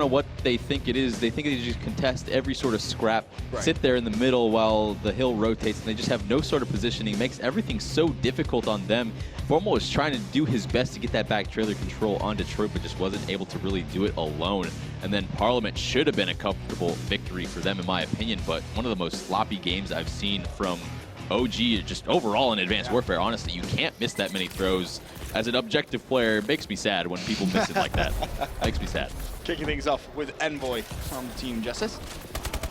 know what they think it is. They think they just contest every sort of scrap, Right. sit there in the middle while the hill rotates, and they just have no sort of positioning. Makes everything so difficult on them. Formal was trying to do his best to get that back trailer control on Detroit, but just wasn't able to really do it alone. And then Parliament should have been a comfortable victory for them, in my opinion, but one of the most sloppy games I've seen from OG, just overall in Advanced Warfare. Honestly, you can't miss that many throws. As an objective player, it makes me sad when people miss it like that. Makes me sad. Kicking things off with Envoy from Team JusTus.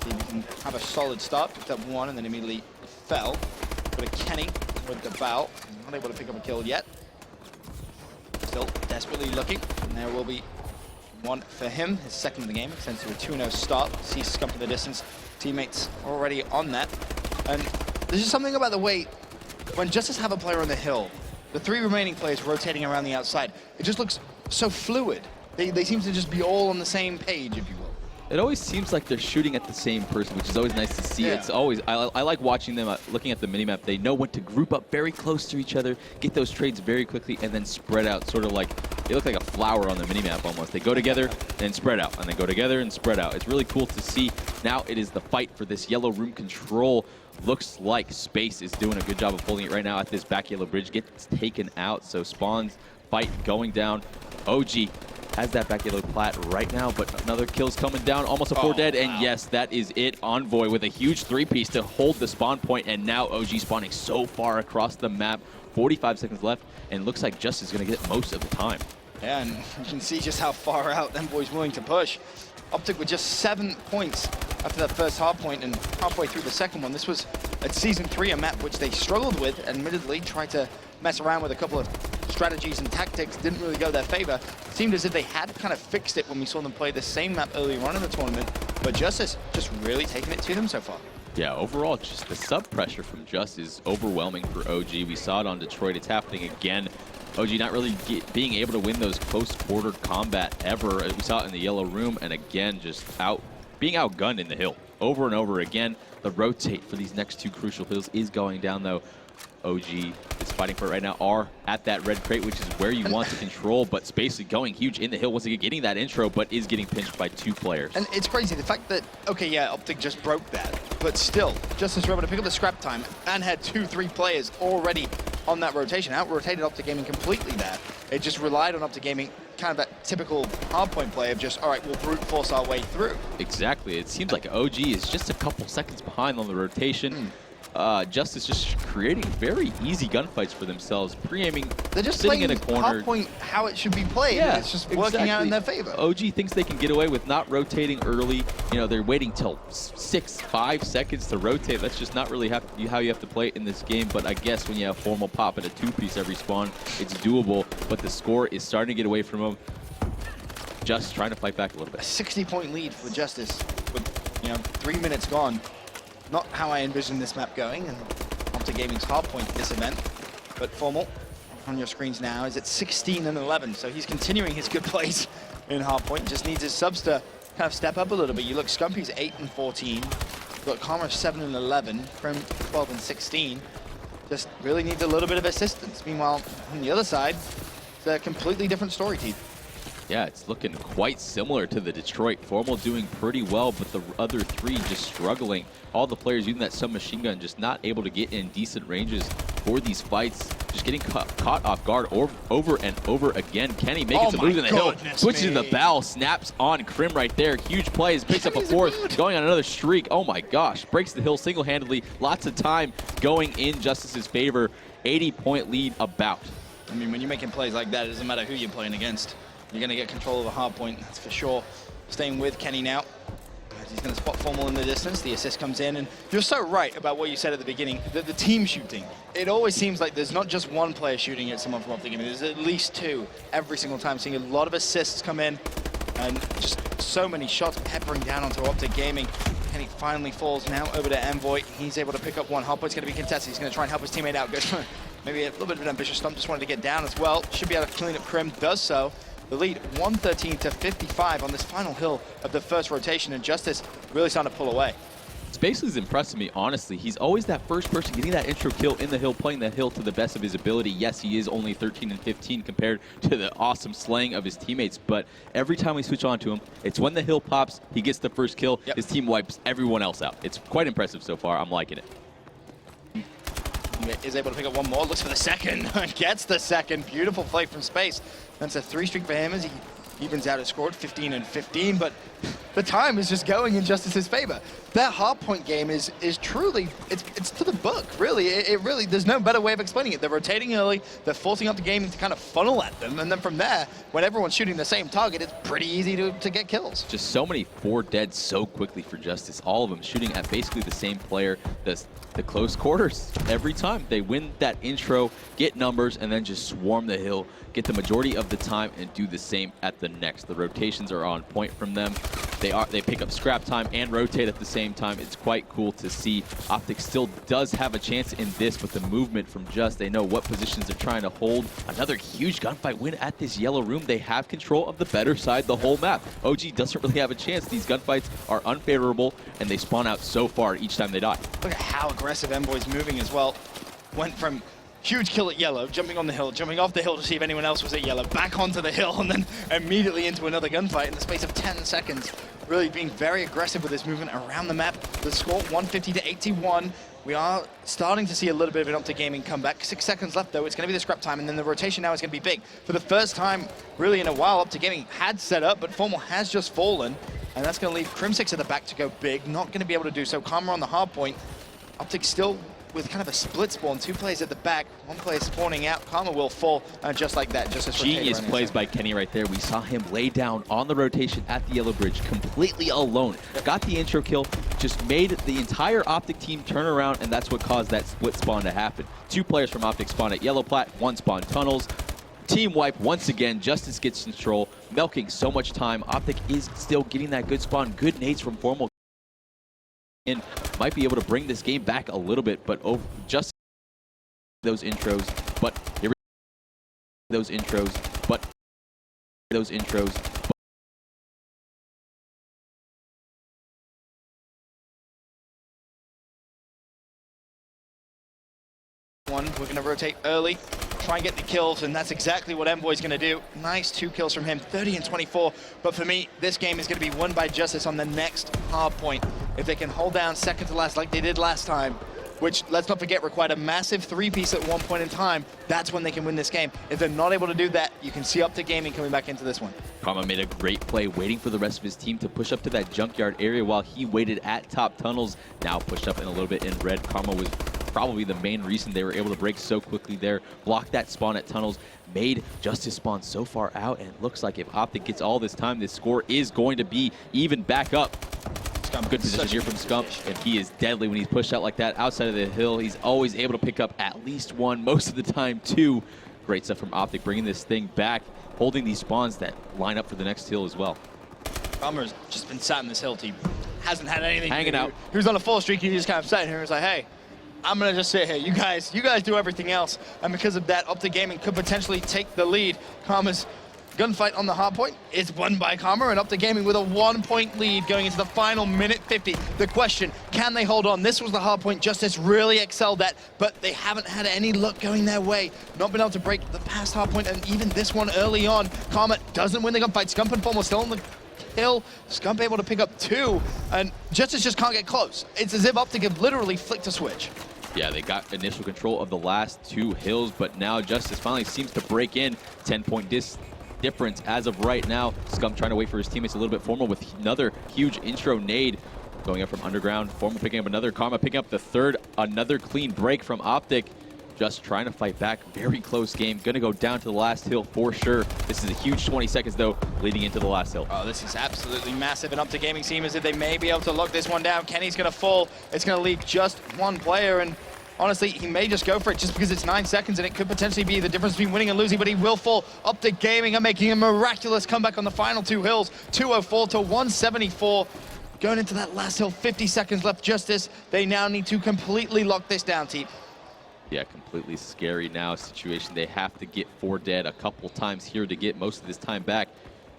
See if he can have a solid start. Picked up one and then immediately fell. But a Kenny with the bow. Not able to pick up a kill yet. Still desperately looking. And there will be one for him. His second of the game. Sends to a 2-0 start. Sees scum for the distance. Teammates already on that. And there's just something about the way when JusTus have a player on the hill, the three remaining players rotating around the outside, it just looks so fluid. They seem to just be all on the same page, if you will. It always seems like they're shooting at the same person, which is always nice to see. Yeah. It's always, I like watching them, looking at the minimap. They know when to group up very close to each other, get those trades very quickly, and then spread out, sort of like, they look like a flower on the minimap almost. They go together, then spread out, and then go together and spread out. It's really cool to see. Now it is the fight for this yellow room control. Looks like Space is doing a good job of holding it right now at this back yellow bridge. Gets taken out, so Spawn's fight going down. OG has that back yellow plat right now, but another kill's coming down, almost a 4 dead, and yes, that is it. Envoy with a huge 3-piece to hold the spawn point, and now OG spawning so far across the map. 45 seconds left, and looks like JusTus is going to get most of the time. Yeah, and you can see just how far out Envoy's willing to push. OpTic with just 7 points after that first hard point, and halfway through the second one. This was at Season 3, a map which they struggled with, admittedly, tried to mess around with a couple of strategies and tactics, didn't really go their favor. Seemed as if they had kind of fixed it when we saw them play the same map earlier on in the tournament, but JusTus just really taking it to them so far. Yeah, overall, just the sub pressure from JusTus is overwhelming for OG. We saw it on Detroit. It's happening again. OG not really being able to win those close quarter combat ever. We saw it in the yellow room, and again, just being outgunned in the hill over and over again. The rotate for these next two crucial hills is going down, though. OG is fighting for it right now. Are at that red crate, which is where you want to control, but Space is going huge in the hill once again, getting that intro, but is getting pinched by 2 players. And it's crazy, the fact that, okay, yeah, OpTic just broke that, but still, JusTus were able to pick up the scrap time and had 2-3 players already on that rotation. Out-rotated OpTic Gaming completely there. It just relied on OpTic Gaming, kind of that typical hardpoint play of just, all right, we'll brute force our way through. Exactly. It seems like OG is just a couple seconds behind on the rotation. JusTus just creating very easy gunfights for themselves, pre-aiming, They're just sitting playing in a corner. hardpoint how it should be played, Yeah, and it's just working out in their favor. OG thinks they can get away with not rotating early. You know, they're waiting till 5 seconds to rotate. That's just not really how you have to play it in this game, but I guess when you have Formal pop at a 2-piece every spawn, it's doable, but the score is starting to get away from them. Just trying to fight back a little A bit. 60-point lead for JusTus with, 3 minutes gone. Not how I envisioned this map going, and OpTic Gaming's hardpoint this event. But Formal, on your screens now, is at 16 and 11, so he's continuing his good plays in hardpoint. Just needs his subs to kind of step up a little bit. You look, Scumpy's 8 and 14. You've got Karma 7 and 11, Prim 12 and 16. Just really needs a little bit of assistance. Meanwhile, on the other side, it's a completely different story, Teeth. Yeah, it's looking quite similar to the Detroit. Formal doing pretty well, but the other 3 just struggling. All the players using that submachine gun just not able to get in decent ranges for these fights. Just getting caught off guard over and over again. Kenny making some moves in the hill. Switches to the bow, snaps on Crim right there. Huge plays, picks up a 4th, going on another streak. Oh my gosh, breaks the hill single-handedly. Lots of time going in JusTus's favor. 80-point lead about. I mean, when you're making plays like that, it doesn't matter who you're playing against. You're going to get control of a hard point, that's for sure. Staying with Kenny now. He's going to spot Formal in the distance. The assist comes in, and you're so right about what you said at the beginning, the team shooting. It always seems like there's not just one player shooting at someone from OpTic Gaming. There's at least 2 every single time. Seeing a lot of assists come in, and just so many shots peppering down onto OpTic Gaming. Kenny finally falls now over to Envoy. He's able to pick up one. Hardpoint's going to be contested. He's going to try and help his teammate out. Goes for maybe a little bit of an ambitious stump. Just wanted to get down as well. Should be able to clean up Crim. Does so. The lead 113 to 55 on this final hill of the first rotation, and JusTus really starting to pull away. Spacely is impressing me, honestly. He's always that first person getting that intro kill in the hill, playing the hill to the best of his ability. Yes, he is only 13 and 15 compared to the awesome slaying of his teammates, but every time we switch on to him, it's when the hill pops, he gets the first kill, his team wipes everyone else out. It's quite impressive so far. I'm liking it. Is able to pick up one more, looks for the second, gets the second. Beautiful play from Space. That's a 3-streak for him as he evens out his score at 15 and 15, but the time is just going in JusTus's favor. That hardpoint game is truly, it's to the book, really. It really, there's no better way of explaining it. They're rotating early, they're forcing OpTic Gaming to kind of funnel at them, and then from there, when everyone's shooting the same target, it's pretty easy to get kills. Just so many 4 dead so quickly for JusTus. All of them shooting at basically the same player. The close quarters every time. They win that intro, get numbers, and then just swarm the hill, get the majority of the time, and do the same at the next. The rotations are on point from them. They pick up scrap time and rotate at the same time. It's quite cool to see. OpTic still does have a chance in this, but the movement from Just, they know what positions they're trying to hold. Another huge gunfight win at this yellow room. They have control of the better side the whole map. OG doesn't really have a chance. These gunfights are unfavorable, and they spawn out so far each time they die. Look at how aggressive Envoy's moving as well. Went from huge kill at yellow, jumping on the hill, jumping off the hill to see if anyone else was at yellow, back onto the hill, and then immediately into another gunfight in the space of 10 seconds. Really being very aggressive with his movement around the map. The score 150 to 81. We are starting to see a little bit of an OpTic Gaming comeback. 6 seconds left though, it's going to be the scrap time, and then the rotation now is going to be big. For the first time really in a while, OpTic Gaming had set up, but Formal has just fallen, and that's going to leave Crim6 at the back to go big. Not going to be able to do so. Karma on the hard point. OpTic still with kind of a split spawn, 2 players at the back, 1 player spawning out. Karma will fall just like that. Just as genius plays by Kenny right there. We saw him lay down on the rotation at the yellow bridge completely alone. Got the intro kill, just made the entire OpTic team turn around, and that's what caused that split spawn to happen. 2 players from OpTic spawn at yellow plat, 1 spawn tunnels. Team wipe once again. JusTus gets control, milking so much time. OpTic is still getting that good spawn. Good nades from Formal. And might be able to bring this game back a little bit, but just those intros, but here we go. Those intros, but those intros. We're going to rotate early, try and get the kills, and that's exactly what Envoy's going to do. Nice 2 kills from him, 30 and 24. But for me, this game is going to be won by JusTus on the next hard point. If they can hold down second to last like they did last time, which, let's not forget, required a massive 3-piece at one point in time, that's when they can win this game. If they're not able to do that, you can see OpTic Gaming coming back into this one. Karma made a great play, waiting for the rest of his team to push up to that junkyard area while he waited at top tunnels. Now pushed up in a little bit in red. Karma was probably the main reason they were able to break so quickly there, block that spawn at tunnels, made JusTus spawn so far out, and it looks like if OpTic gets all this time, this score is going to be even back up. Good position here from Scump, and he is deadly when he's pushed out like that outside of the hill. He's always able to pick up at least 1, most of the time 2. Great stuff from OpTic, bringing this thing back, holding these spawns that line up for the next hill as well. Karma's just been sat in this hill team. Hasn't had anything hanging out. He was on a full streak, he just kind of sat here and was like, hey, I'm gonna just sit here. You guys do everything else. And because of that, OpTic Gaming could potentially take the lead. Karma's gunfight on the hard point is won by Karma, and OpTic Gaming with a 1-point lead going into the final minute 50. The question, can they hold on? This was the hard point JusTus really excelled at, but they haven't had any luck going their way. Not been able to break the past hard point, and even this one early on. Karma doesn't win the gunfight. Scump and Formal still on the kill. Scump able to pick up 2, and JusTus just can't get close. It's as if OpTic have literally flicked a switch. Yeah, they got initial control of the last 2 hills, but now JusTus finally seems to break in. 10-point difference as of right now. Scump trying to wait for his teammates a little bit. Formal with another huge intro nade going up from underground. Formal picking up another. Karma picking up the 3rd. Another clean break from OpTic. Just trying to fight back. Very close game. Gonna go down to the last hill for sure. This is a huge 20 seconds though, leading into the last hill. Oh, this is absolutely massive. And OpTic Gaming seems as if they may be able to lock this one down. Kenny's gonna fall. It's gonna leave just 1 player, and honestly, he may just go for it just because it's 9 seconds and it could potentially be the difference between winning and losing, but he will fall. OpTic Gaming are making a miraculous comeback on the final 2 hills, 204 to 174. Going into that last hill, 50 seconds left. JusTus, they now need to completely lock this down, team. Yeah, completely scary now situation. They have to get 4 dead a couple times here to get most of this time back.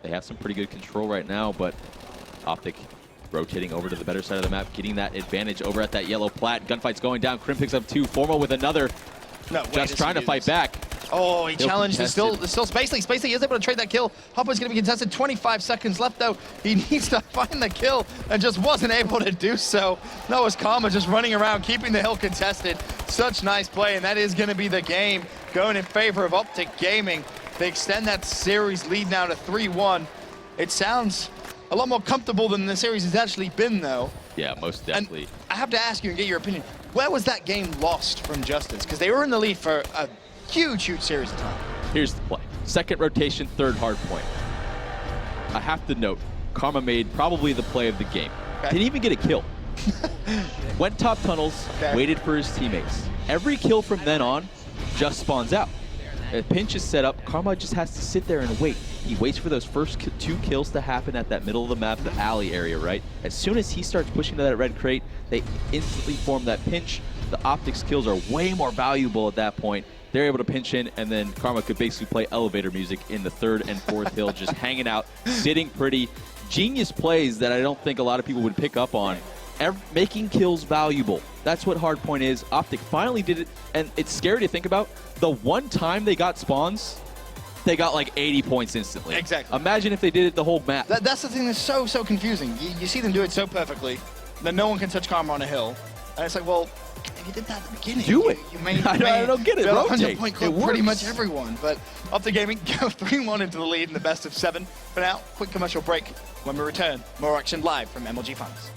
They have some pretty good control right now, but OpTic rotating over to the better side of the map, getting that advantage over at that yellow plat. Gunfight's going down. Crim picks up 2. Formal with another. No, Just trying to fight back. Oh, he challenged. There's still contested. Spacely. Spacely is able to trade that kill. Hopper's going to be contested. 25 seconds left, though. He needs to find the kill and just wasn't able to do so. That was Karma just running around, keeping the hill contested. Such nice play, and that is going to be the game going in favor of OpTic Gaming. They extend that series lead now to 3-1. It sounds a lot more comfortable than the series has actually been, though. Yeah, most definitely. And I have to ask you and get your opinion. Where was that game lost from JusTus? Because they were in the lead for a huge series of time. Here's the play. Second rotation, third hard point. I have to note, Karma made probably the play of the game. Okay. Didn't even get a kill. Went top tunnels, Okay. waited for his teammates. Every kill from then on just spawns out. A pinch is set up, Karma just has to sit there and wait. He waits for those first 2 kills to happen at that middle of the map, the alley area, right? As soon as he starts pushing to that red crate, they instantly form that pinch. The OpTic kills are way more valuable at that point. They're able to pinch in, and then Karma could basically play elevator music in the 3rd and 4th hill, just hanging out, sitting pretty. Genius plays that I don't think a lot of people would pick up on. Making kills valuable. That's what hardpoint is. OpTic finally did it, and it's scary to think about. The one time they got spawns, they got like 80 points instantly. Exactly. Imagine if they did it the whole map. That's the thing that's so confusing. You see them do it so perfectly that no one can touch Karma on a hill. And it's like, well, if you did that at the beginning, Do it. You made I don't get it. build a Rotate. 100-point It club pretty works. much everyone. But OpTic Gaming go 3-1 into the lead in the best of 7. For now, quick commercial break. When we return, more action live from MLG Finals.